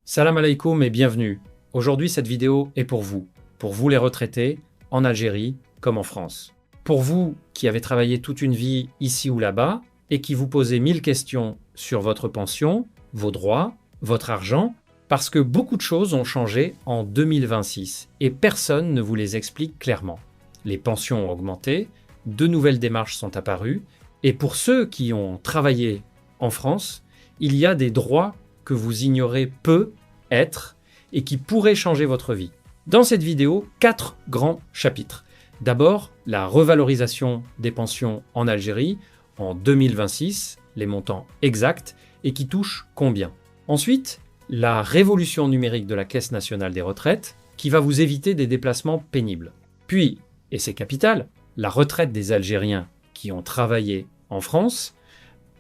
Salam alaikum et bienvenue. Aujourd'hui, cette vidéo est pour vous les retraités, en Algérie comme en France. Pour vous qui avez travaillé toute une vie ici ou là-bas et qui vous posez 1000 questions sur votre pension, vos droits, votre argent, parce que beaucoup de choses ont changé en 2026 et personne ne vous les explique clairement. Les pensions ont augmenté, de nouvelles démarches sont apparues et pour ceux qui ont travaillé en France, il y a des droits que vous ignorez peut-être et qui pourraient changer votre vie. Dans cette vidéo, 4 grands chapitres. D'abord, la revalorisation des pensions en Algérie en 2026, les montants exacts et qui touchent combien. Ensuite, la révolution numérique de la Caisse nationale des retraites qui va vous éviter des déplacements pénibles. Puis, et c'est capital, la retraite des Algériens qui ont travaillé en France,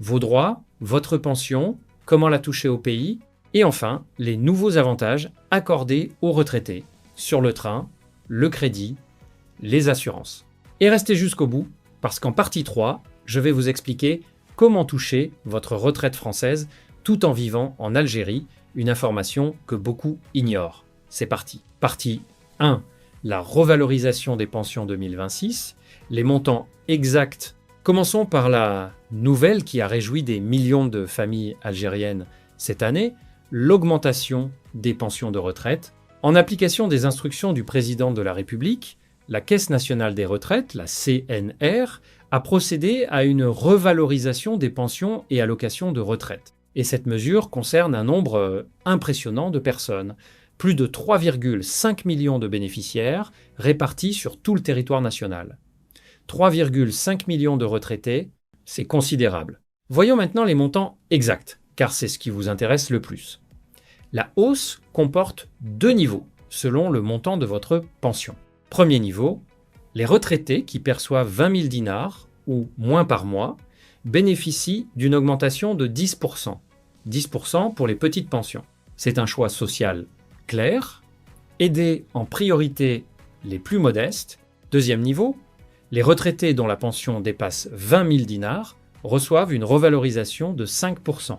vos droits, votre pension, comment la toucher au pays, et enfin, les nouveaux avantages accordés aux retraités sur le train, le crédit, les assurances. Et restez jusqu'au bout, parce qu'en partie 3, je vais vous expliquer comment toucher votre retraite française tout en vivant en Algérie, une information que beaucoup ignorent. C'est parti. Partie 1. La revalorisation des pensions 2026, les montants exacts. Commençons par la nouvelle qui a réjoui des millions de familles algériennes cette année, l'augmentation des pensions de retraite. En application des instructions du président de la République, la Caisse nationale des retraites, la CNR, a procédé à une revalorisation des pensions et allocations de retraite. Et cette mesure concerne un nombre impressionnant de personnes, plus de 3,5 millions de bénéficiaires répartis sur tout le territoire national. 3,5 millions de retraités, c'est considérable. Voyons maintenant les montants exacts, car c'est ce qui vous intéresse le plus. La hausse comporte 2 niveaux, selon le montant de votre pension. Premier niveau, les retraités qui perçoivent 20 000 dinars, ou moins par mois, bénéficient d'une augmentation de 10%. 10% pour les petites pensions. C'est un choix social clair, aider en priorité les plus modestes. Deuxième niveau, les retraités dont la pension dépasse 20 000 dinars reçoivent une revalorisation de 5%.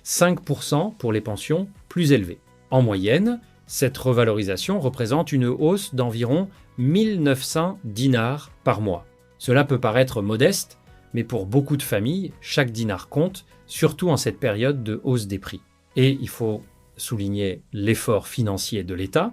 5% pour les pensions plus élevées. En moyenne, cette revalorisation représente une hausse d'environ 1900 dinars par mois. Cela peut paraître modeste, mais pour beaucoup de familles, chaque dinar compte, surtout en cette période de hausse des prix. Et il faut souligner l'effort financier de l'État.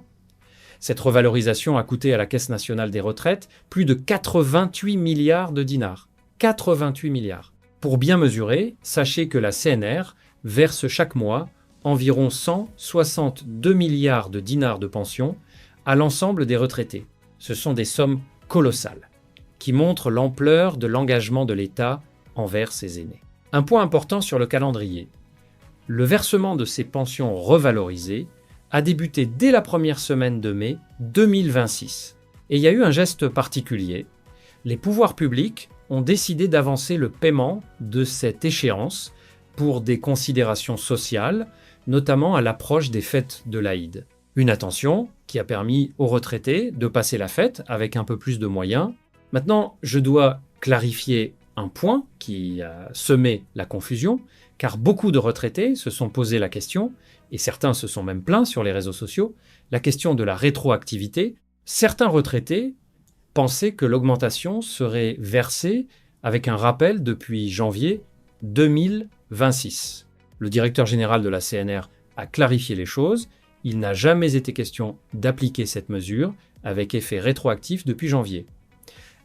Cette revalorisation a coûté à la Caisse nationale des retraites plus de 88 milliards de dinars. 88 milliards. Pour bien mesurer, sachez que la CNR verse chaque mois environ 162 milliards de dinars de pension à l'ensemble des retraités. Ce sont des sommes colossales qui montrent l'ampleur de l'engagement de l'État envers ses aînés. Un point important sur le calendrier. Le versement de ces pensions revalorisées a débuté dès la première semaine de mai 2026. Et il y a eu un geste particulier. Les pouvoirs publics ont décidé d'avancer le paiement de cette échéance pour des considérations sociales, notamment à l'approche des fêtes de l'Aïd. Une attention qui a permis aux retraités de passer la fête avec un peu plus de moyens. Maintenant, je dois clarifier un point qui a semé la confusion, car beaucoup de retraités se sont posé la question, et certains se sont même plaints sur les réseaux sociaux, la question de la rétroactivité. Certains retraités pensaient que l'augmentation serait versée avec un rappel depuis janvier 2026. Le directeur général de la CNR a clarifié les choses. Il n'a jamais été question d'appliquer cette mesure avec effet rétroactif depuis janvier.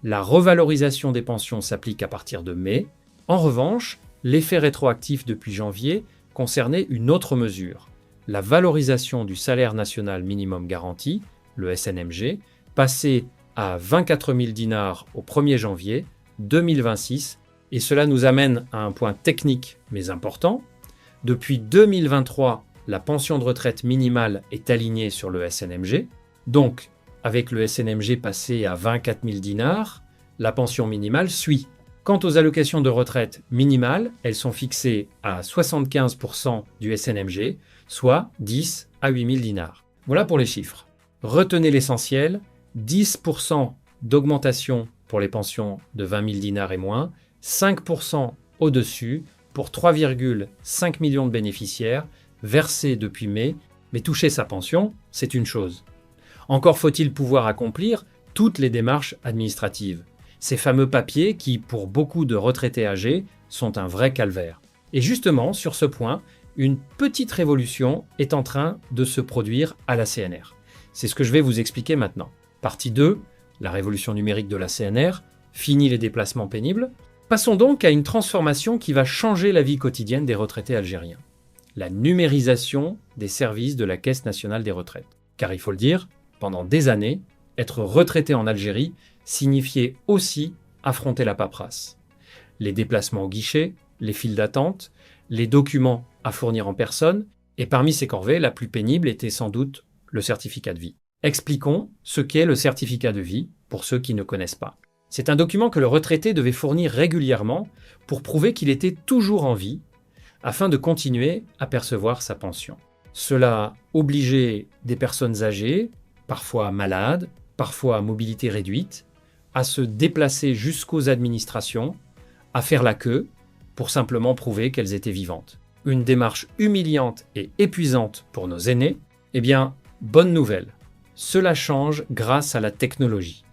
La revalorisation des pensions s'applique à partir de mai. En revanche, l'effet rétroactif depuis janvier concernait une autre mesure, la valorisation du salaire national minimum garanti, le SNMG, passé à 24 000 dinars au 1er janvier 2026. Et cela nous amène à un point technique mais important. Depuis 2023, la pension de retraite minimale est alignée sur le SNMG. Donc, avec le SNMG passé à 24 000 dinars, la pension minimale suit. Quant aux allocations de retraite minimales, elles sont fixées à 75% du SNMG, soit 10 à 8 000 dinars. Voilà pour les chiffres. Retenez l'essentiel, 10% d'augmentation pour les pensions de 20 000 dinars et moins, 5% au-dessus pour 3,5 millions de bénéficiaires versés depuis mai Mais toucher sa pension, c'est une chose. Encore faut-il pouvoir accomplir toutes les démarches administratives. Ces fameux papiers qui, pour beaucoup de retraités âgés, sont un vrai calvaire. Et justement, sur ce point, une petite révolution est en train de se produire à la CNR. C'est ce que je vais vous expliquer maintenant. Partie 2, la révolution numérique de la CNR, fini les déplacements pénibles. Passons donc à une transformation qui va changer la vie quotidienne des retraités algériens. La numérisation des services de la Caisse nationale des retraites. Car il faut le dire, pendant des années, être retraité en Algérie signifiait aussi affronter la paperasse. Les déplacements au guichet, les files d'attente, les documents à fournir en personne, et parmi ces corvées, la plus pénible était sans doute le certificat de vie. Expliquons ce qu'est le certificat de vie pour ceux qui ne connaissent pas. C'est un document que le retraité devait fournir régulièrement pour prouver qu'il était toujours en vie, afin de continuer à percevoir sa pension. Cela obligeait des personnes âgées, parfois malades, parfois à mobilité réduite, à se déplacer jusqu'aux administrations, à faire la queue, pour simplement prouver qu'elles étaient vivantes. Une démarche humiliante et épuisante pour nos aînés. Eh bien, bonne nouvelle, cela change grâce à la technologie.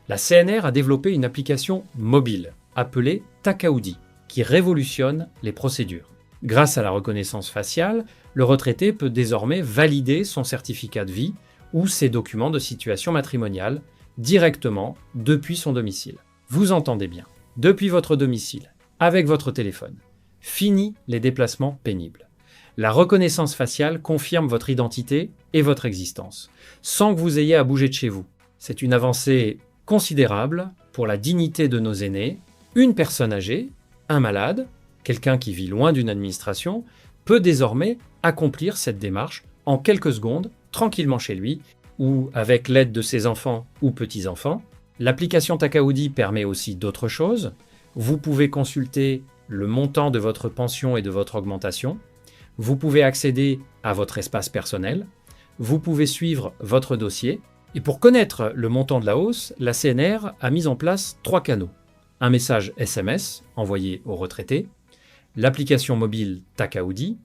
La CNR a développé une application mobile, appelée Takaoudi, qui révolutionne les procédures. Grâce à la reconnaissance faciale, le retraité peut désormais valider son certificat de vie ou ses documents de situation matrimoniale directement depuis son domicile. Vous entendez bien, depuis votre domicile, avec votre téléphone. Fini les déplacements pénibles. La reconnaissance faciale confirme votre identité et votre existence, sans que vous ayez à bouger de chez vous. C'est une avancée considérable pour la dignité de nos aînés. Une personne âgée, un malade, quelqu'un qui vit loin d'une administration, peut désormais accomplir cette démarche en quelques secondes, tranquillement chez lui, ou avec l'aide de ses enfants ou petits-enfants. L'application Takaoudi permet aussi d'autres choses. Vous pouvez consulter le montant de votre pension et de votre augmentation. Vous pouvez accéder à votre espace personnel. Vous pouvez suivre votre dossier. Et pour connaître le montant de la hausse, la CNR a mis en place 3 canaux. Un message SMS envoyé aux retraités, l'application mobile Takaoudi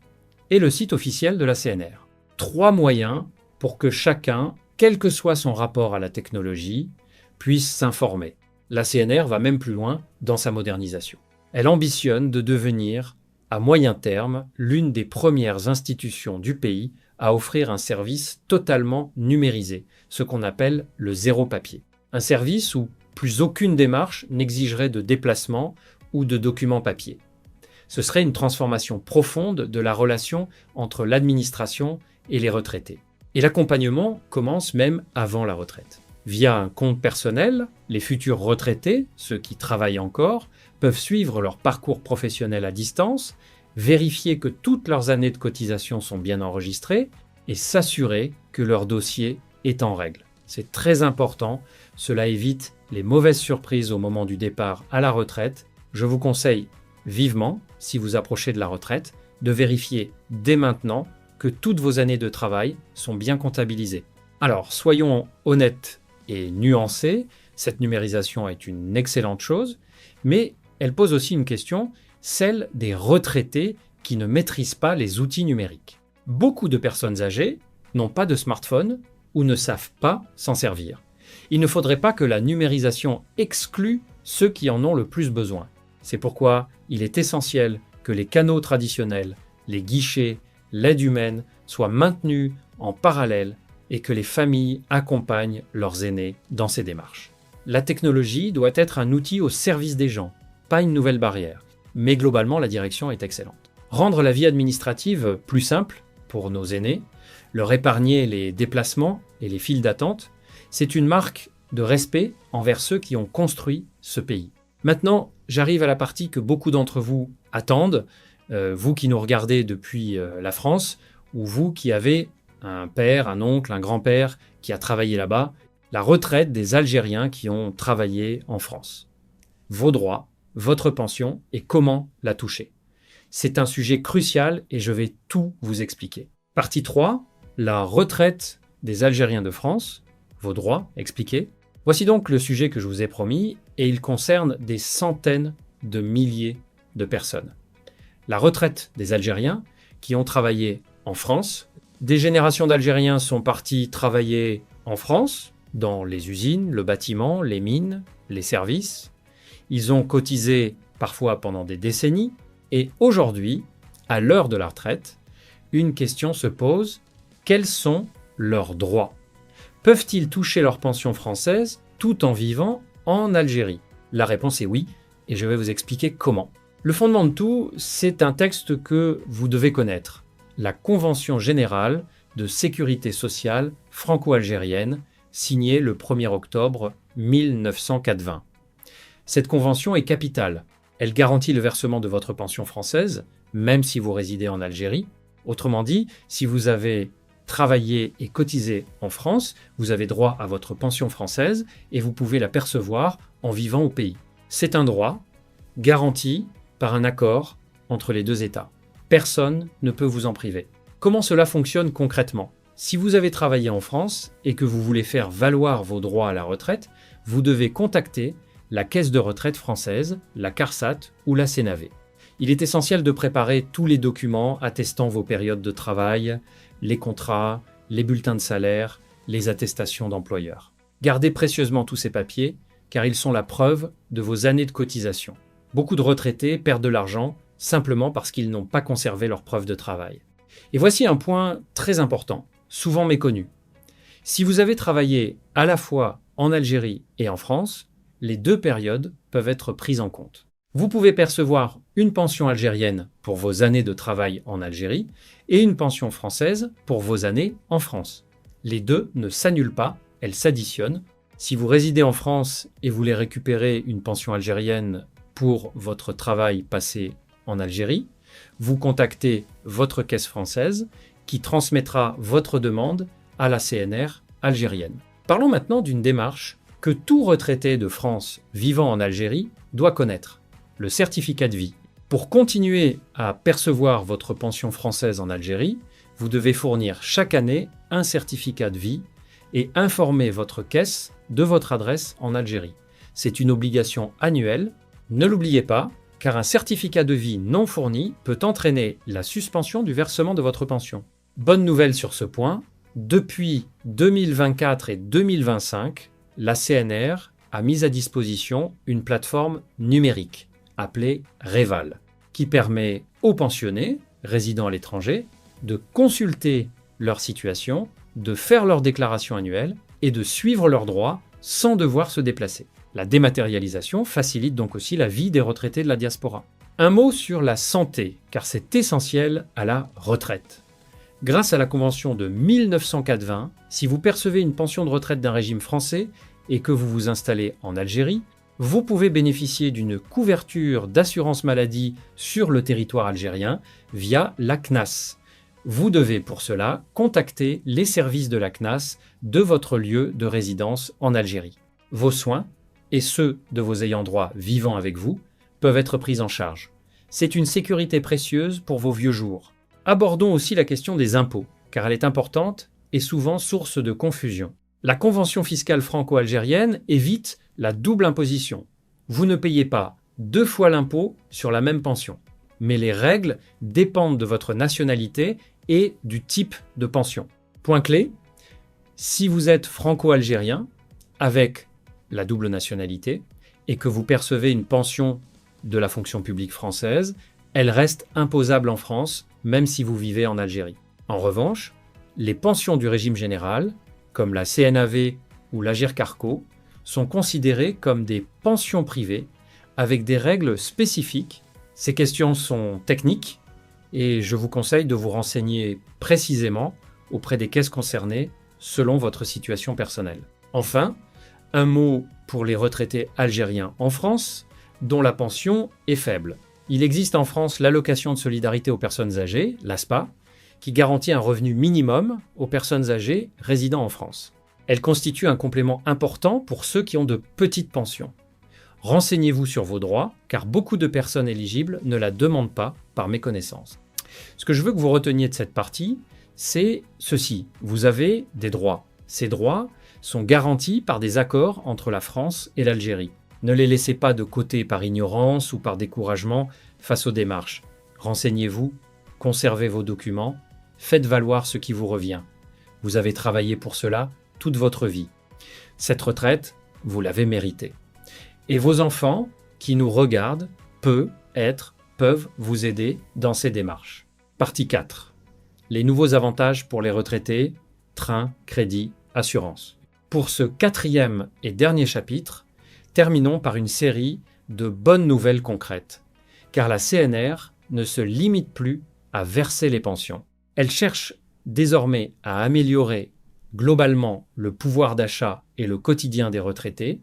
et le site officiel de la CNR. 3 moyens pour que chacun, quel que soit son rapport à la technologie, puisse s'informer. La CNR va même plus loin dans sa modernisation. Elle ambitionne de devenir, à moyen terme, l'une des premières institutions du pays à offrir un service totalement numérisé, ce qu'on appelle le zéro papier. Un service où plus aucune démarche n'exigerait de déplacement ou de documents papier. Ce serait une transformation profonde de la relation entre l'administration et les retraités. Et l'accompagnement commence même avant la retraite. Via un compte personnel, les futurs retraités, ceux qui travaillent encore, peuvent suivre leur parcours professionnel à distance, vérifier que toutes leurs années de cotisation sont bien enregistrées et s'assurer que leur dossier est en règle. C'est très important, cela évite les mauvaises surprises au moment du départ à la retraite. Je vous conseille vivement, si vous approchez de la retraite, de vérifier dès maintenant que toutes vos années de travail sont bien comptabilisées. Alors, soyons honnêtes et nuancés, cette numérisation est une excellente chose, mais elle pose aussi une question, celle des retraités qui ne maîtrisent pas les outils numériques. Beaucoup de personnes âgées n'ont pas de smartphone ou ne savent pas s'en servir. Il ne faudrait pas que la numérisation exclue ceux qui en ont le plus besoin. C'est pourquoi il est essentiel que les canaux traditionnels, les guichets, l'aide humaine soient maintenus en parallèle et que les familles accompagnent leurs aînés dans ces démarches. La technologie doit être un outil au service des gens, pas une nouvelle barrière. Mais globalement, la direction est excellente. Rendre la vie administrative plus simple pour nos aînés, leur épargner les déplacements et les files d'attente, c'est une marque de respect envers ceux qui ont construit ce pays. Maintenant, j'arrive à la partie que beaucoup d'entre vous attendent, vous qui nous regardez depuis la France, ou vous qui avez un père, un oncle, un grand-père qui a travaillé là-bas, la retraite des Algériens qui ont travaillé en France. Vos droits, votre pension et comment la toucher. C'est un sujet crucial et je vais tout vous expliquer. Partie 3, la retraite des Algériens de France, vos droits expliqués. Voici donc le sujet que je vous ai promis et il concerne des centaines de milliers de personnes. La retraite des Algériens qui ont travaillé en France Des générations d'Algériens sont partis travailler en France, dans les usines, le bâtiment, les mines, les services. Ils ont cotisé parfois pendant des décennies. Et aujourd'hui, à l'heure de la retraite, une question se pose: quels sont leurs droits? Peuvent-ils toucher leur pension française tout en vivant en Algérie? La réponse est oui, et je vais vous expliquer comment. Le fondement de tout, c'est un texte que vous devez connaître, la Convention générale de sécurité sociale franco-algérienne, signée le 1er octobre 1980. Cette convention est capitale. Elle garantit le versement de votre pension française, même si vous résidez en Algérie. Autrement dit, si vous avez travaillé et cotisé en France, vous avez droit à votre pension française et vous pouvez la percevoir en vivant au pays. C'est un droit garanti par un accord entre les deux États. Personne ne peut vous en priver. Comment cela fonctionne concrètement? Si vous avez travaillé en France et que vous voulez faire valoir vos droits à la retraite, vous devez contacter la caisse de retraite française, la CARSAT ou la CNAV. Il est essentiel de préparer tous les documents attestant vos périodes de travail, les contrats, les bulletins de salaire, les attestations d'employeurs. Gardez précieusement tous ces papiers, car ils sont la preuve de vos années de cotisation. Beaucoup de retraités perdent de l'argent simplement parce qu'ils n'ont pas conservé leurs preuves de travail. Et voici un point très important, souvent méconnu. Si vous avez travaillé à la fois en Algérie et en France, les deux périodes peuvent être prises en compte. Vous pouvez percevoir une pension algérienne pour vos années de travail en Algérie et une pension française pour vos années en France. Les deux ne s'annulent pas, elles s'additionnent. Si vous résidez en France et voulez récupérer une pension algérienne pour votre travail passé en Algérie, vous contactez votre caisse française qui transmettra votre demande à la CNR algérienne. Parlons maintenant d'une démarche que tout retraité de France vivant en Algérie doit connaître: le certificat de vie. Pour continuer à percevoir votre pension française en Algérie, vous devez fournir chaque année un certificat de vie et informer votre caisse de votre adresse en Algérie. C'est une obligation annuelle. Ne l'oubliez pas, car un certificat de vie non fourni peut entraîner la suspension du versement de votre pension. Bonne nouvelle sur ce point, depuis 2024 et 2025, la CNR a mis à disposition une plateforme numérique appelée Reval, qui permet aux pensionnés résidant à l'étranger de consulter leur situation, de faire leur déclaration annuelle et de suivre leurs droits sans devoir se déplacer. La dématérialisation facilite donc aussi la vie des retraités de la diaspora. Un mot sur la santé, car c'est essentiel à la retraite. Grâce à la Convention de 1980, si vous percevez une pension de retraite d'un régime français et que vous vous installez en Algérie, vous pouvez bénéficier d'une couverture d'assurance maladie sur le territoire algérien via la CNAS. Vous devez pour cela contacter les services de la CNAS de votre lieu de résidence en Algérie. Vos soins, et ceux de vos ayants droit vivant avec vous, peuvent être pris en charge. C'est une sécurité précieuse pour vos vieux jours. Abordons aussi la question des impôts, car elle est importante et souvent source de confusion. La convention fiscale franco-algérienne évite la double imposition. Vous ne payez pas deux fois l'impôt sur la même pension, mais les règles dépendent de votre nationalité et du type de pension. Point clé, si vous êtes franco-algérien avec la double nationalité et que vous percevez une pension de la fonction publique française, elle reste imposable en France, même si vous vivez en Algérie. En revanche, les pensions du régime général, comme la CNAV ou l'Agirc-Arrco, sont considérées comme des pensions privées avec des règles spécifiques. Ces questions sont techniques et je vous conseille de vous renseigner précisément auprès des caisses concernées selon votre situation personnelle. Enfin, un mot pour les retraités algériens en France, dont la pension est faible. Il existe en France l'allocation de solidarité aux personnes âgées, l'ASPA, qui garantit un revenu minimum aux personnes âgées résidant en France. Elle constitue un complément important pour ceux qui ont de petites pensions. Renseignez-vous sur vos droits, car beaucoup de personnes éligibles ne la demandent pas par méconnaissance. Ce que je veux que vous reteniez de cette partie, c'est ceci. Vous avez des droits. Ces droits sont garantis par des accords entre la France et l'Algérie. Ne les laissez pas de côté par ignorance ou par découragement face aux démarches. Renseignez-vous, conservez vos documents faites valoir ce qui vous revient. Vous avez travaillé pour cela toute votre vie. Cette retraite, vous l'avez méritée. Et vos enfants, qui nous regardent, peuvent vous aider dans ces démarches. Partie 4. Les nouveaux avantages pour les retraités, train, crédit, assurance. Pour ce 4e et dernier chapitre, terminons par une série de bonnes nouvelles concrètes, car la CNR ne se limite plus à verser les pensions. Elle cherche désormais à améliorer globalement le pouvoir d'achat et le quotidien des retraités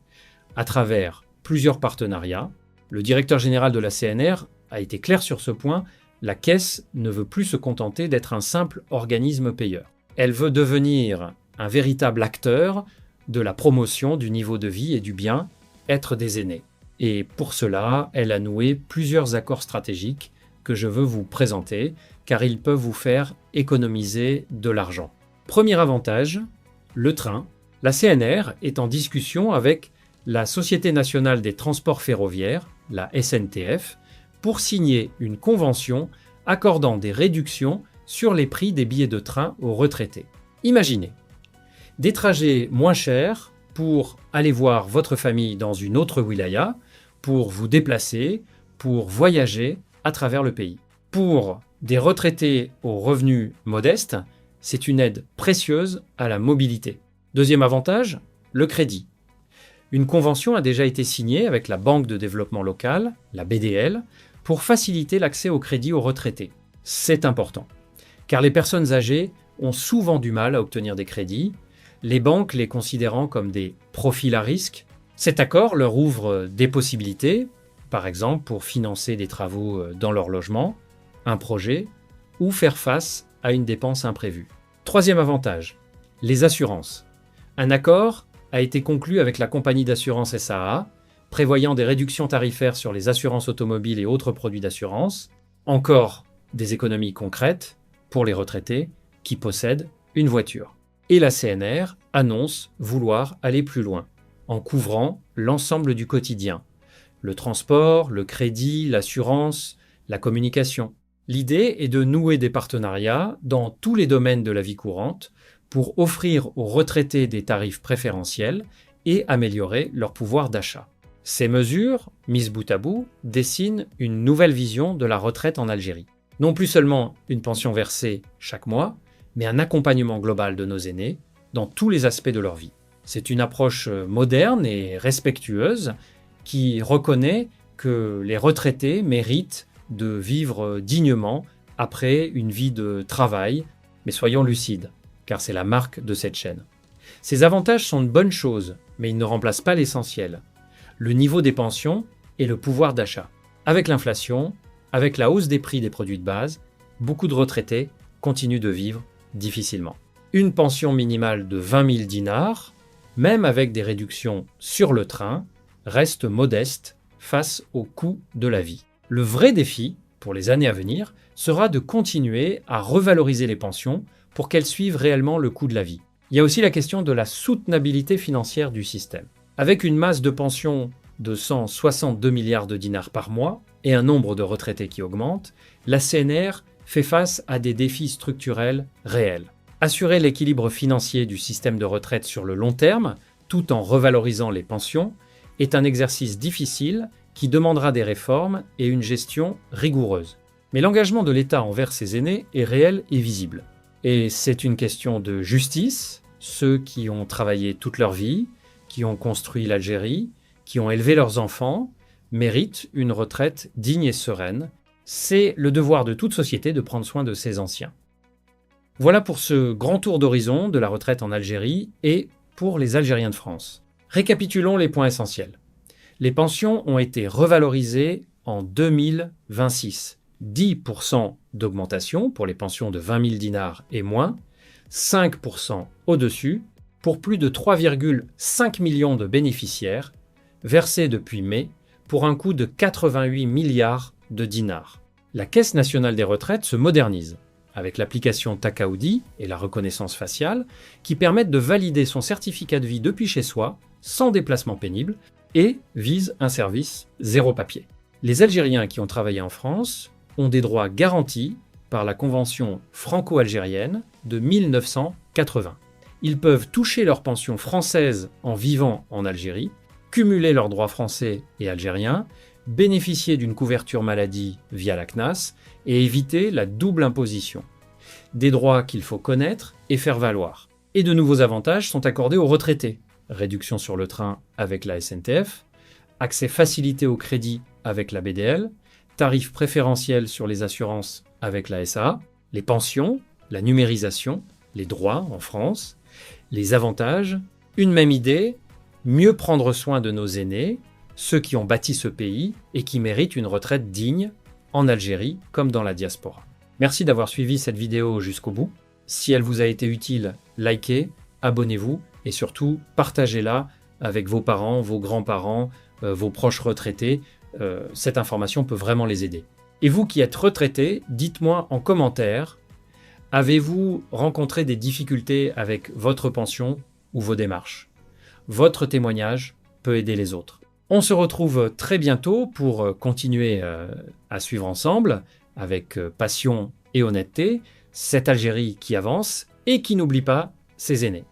à travers plusieurs partenariats. Le directeur général de la CNR a été clair sur ce point, la Caisse ne veut plus se contenter d'être un simple organisme payeur. Elle veut devenir un véritable acteur de la promotion du niveau de vie et du bien-être des aînés. Et pour cela, elle a noué plusieurs accords stratégiques que je veux vous présenter, car ils peuvent vous faire économiser de l'argent. Premier avantage, le train. La CNR est en discussion avec la Société nationale des transports ferroviaires, la SNTF, pour signer une convention accordant des réductions sur les prix des billets de train aux retraités. Imaginez, des trajets moins chers pour aller voir votre famille dans une autre wilaya, pour vous déplacer, pour voyager à travers le pays. Pour des retraités aux revenus modestes, c'est une aide précieuse à la mobilité. Deuxième avantage, le crédit. Une convention a déjà été signée avec la Banque de développement local, la BDL, pour faciliter l'accès au crédit aux retraités. C'est important, car les personnes âgées ont souvent du mal à obtenir des crédits, les banques les considérant comme des profils à risque. Cet accord leur ouvre des possibilités, par exemple pour financer des travaux dans leur logement, un projet, ou faire face à une dépense imprévue. Troisième avantage, les assurances. Un accord a été conclu avec la compagnie d'assurance SAA, prévoyant des réductions tarifaires sur les assurances automobiles et autres produits d'assurance. Encore des économies concrètes pour les retraités qui possèdent une voiture. Et la CNR annonce vouloir aller plus loin, en couvrant l'ensemble du quotidien. Le transport, le crédit, l'assurance, la communication. L'idée est de nouer des partenariats dans tous les domaines de la vie courante pour offrir aux retraités des tarifs préférentiels et améliorer leur pouvoir d'achat. Ces mesures, mises bout à bout, dessinent une nouvelle vision de la retraite en Algérie. Non plus seulement une pension versée chaque mois, mais un accompagnement global de nos aînés dans tous les aspects de leur vie. C'est une approche moderne et respectueuse qui reconnaît que les retraités méritent de vivre dignement après une vie de travail, mais soyons lucides, car c'est la marque de cette chaîne. Ces avantages sont une bonne chose, mais ils ne remplacent pas l'essentiel. Le niveau des pensions et le pouvoir d'achat. Avec l'inflation, avec la hausse des prix des produits de base, beaucoup de retraités continuent de vivre difficilement. Une pension minimale de 20 000 dinars, même avec des réductions sur le train, reste modeste face au coût de la vie. Le vrai défi, pour les années à venir, sera de continuer à revaloriser les pensions pour qu'elles suivent réellement le coût de la vie. Il y a aussi la question de la soutenabilité financière du système. Avec une masse de pensions de 162 milliards de dinars par mois et un nombre de retraités qui augmente, la CNR fait face à des défis structurels réels. Assurer l'équilibre financier du système de retraite sur le long terme, tout en revalorisant les pensions, est un exercice difficile qui demandera des réformes et une gestion rigoureuse. Mais l'engagement de l'État envers ses aînés est réel et visible. Et c'est une question de justice. Ceux qui ont travaillé toute leur vie, qui ont construit l'Algérie, qui ont élevé leurs enfants, méritent une retraite digne et sereine. C'est le devoir de toute société de prendre soin de ses anciens. Voilà pour ce grand tour d'horizon de la retraite en Algérie et pour les Algériens de France. Récapitulons les points essentiels. Les pensions ont été revalorisées en 2026. 10% d'augmentation pour les pensions de 20 000 dinars et moins, 5% au-dessus pour plus de 3,5 millions de bénéficiaires versés depuis mai pour un coût de 88 milliards de dinars. La Caisse nationale des retraites se modernise avec l'application Takaoudi et la reconnaissance faciale qui permettent de valider son certificat de vie depuis chez soi sans déplacement pénible et vise un service zéro papier. Les Algériens qui ont travaillé en France ont des droits garantis par la Convention franco-algérienne de 1980. Ils peuvent toucher leur pension française en vivant en Algérie, cumuler leurs droits français et algériens, bénéficier d'une couverture maladie via la CNAS et éviter la double imposition. Des droits qu'il faut connaître et faire valoir. Et de nouveaux avantages sont accordés aux retraités. Réduction sur le train avec la SNTF, accès facilité au crédit avec la BDL, tarifs préférentiels sur les assurances avec la SAA, les pensions, la numérisation, les droits en France, les avantages, une même idée, mieux prendre soin de nos aînés, ceux qui ont bâti ce pays et qui méritent une retraite digne en Algérie comme dans la diaspora. Merci d'avoir suivi cette vidéo jusqu'au bout. Si elle vous a été utile, likez, abonnez-vous et surtout partagez-la avec vos parents, vos grands-parents, vos proches retraités. Cette information peut vraiment les aider. Et vous qui êtes retraité, dites-moi en commentaire, avez-vous rencontré des difficultés avec votre pension ou vos démarches? Votre témoignage peut aider les autres. On se retrouve très bientôt pour continuer à suivre ensemble, avec passion et honnêteté, cette Algérie qui avance et qui n'oublie pas ses aînés.